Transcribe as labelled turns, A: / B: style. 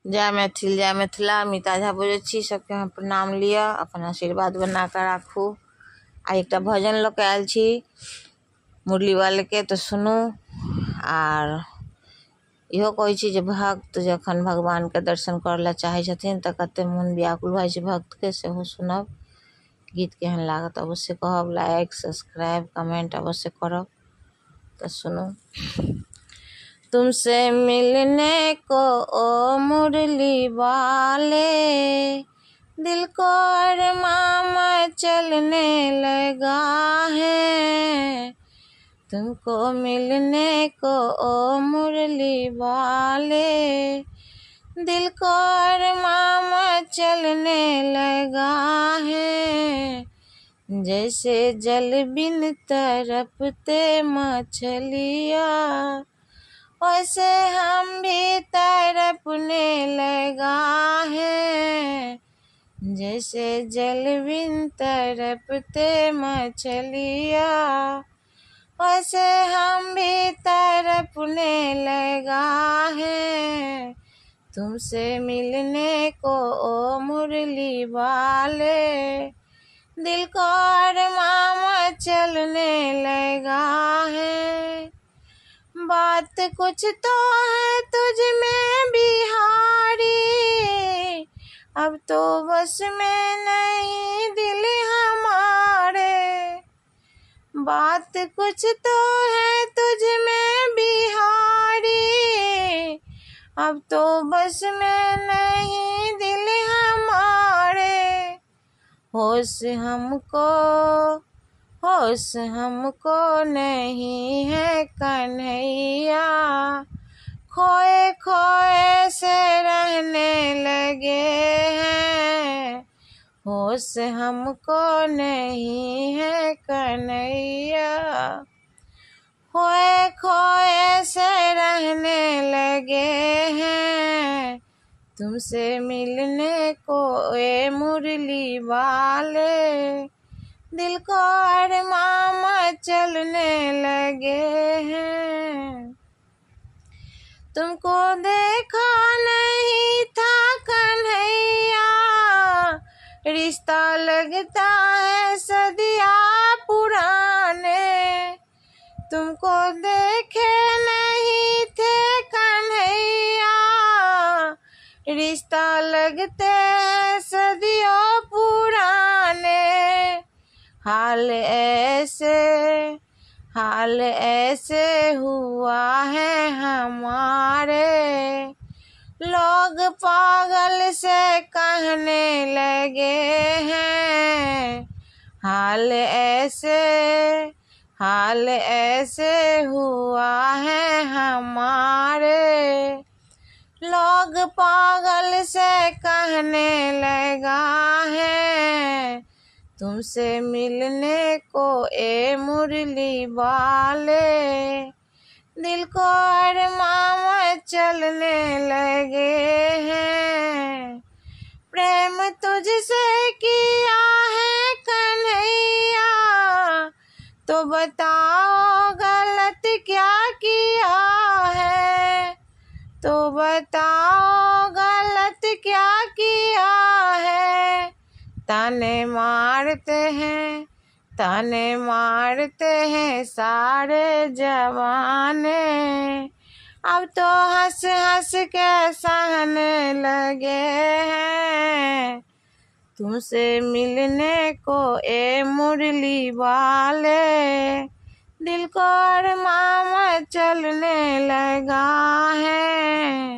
A: जय मैथिल जय मिथिला। मिता झा बोलै छी, सबके हम प्रणाम लिअ, अपन आशीर्वाद बना कऽ राखू। आ एकटा भजन लऽ कऽ आयल छी मुरली वाले के, तो सुनू। आर इहो कहै छी जे भक्त जखन भगवानके दर्शन करऽ ला चाहै छथिन तऽ कते मोन व्याकुल भऽ जाइ छै भक्तके, सेहो सुनब। गीत केहन लागत अवश्य कहब, लाइक सब्सक्राइब कमेंट अवश्य करब। तो सुनू। तुमसे मिलने को ओ मुरली वाले, दिल को अरमां चलने लगा है। तुमको मिलने को ओ मुरली वाले, दिल को अरमां चलने लगा है। जैसे जल बिन तरपते मछलिया, वैसे हम भी तड़पने लगा है। जैसे जल बिन तरपते मछलिया, वैसे हम भी तड़पने लगा है। तुमसे मिलने को ओ मुरली वाले, दिल को अरमां चलने लगा है। बात कुछ तो है तुझ में बिहारी, अब तो बस में नहीं दिल हमारे। बात कुछ तो है तुझ में बिहारी, अब तो बस में नहीं दिल हमारे। होश हमको नहीं है कन्हैया, खोए खोए से रहने लगे हैं। होश हमको नहीं है कन्हैया, खोए खोए से रहने लगे हैं। तुमसे मिलने को ए मुरली वाले, दिल को अरमां चलने लगे हैं। तुमको देखा नहीं था कन्हैया, रिश्ता लगता है सदियां पुराने। तुमको देखे नहीं थे कन्हैया, रिश्ता लगते हैं सदियों पुराने। हाल ऐसे हुआ है हमारे, लोग पागल से कहने लगे हैं। हाल ऐसे हुआ है हमारे, लोग पागल से कहने लगा है। तुमसे मिलने को ए मुरली वाले, दिल को अरमां चलने लगे हैं। प्रेम तुझसे किया है कन्हैया, तो बताओ गलत क्या किया है। तो बताओ गलत क्या किया है। ताने मारते हैं सारे जवाने, अब तो हंस हंस के सहने लगे हैं। तुमसे मिलने को ए मुरली वाले, दिल को अरमां चलने लगा है।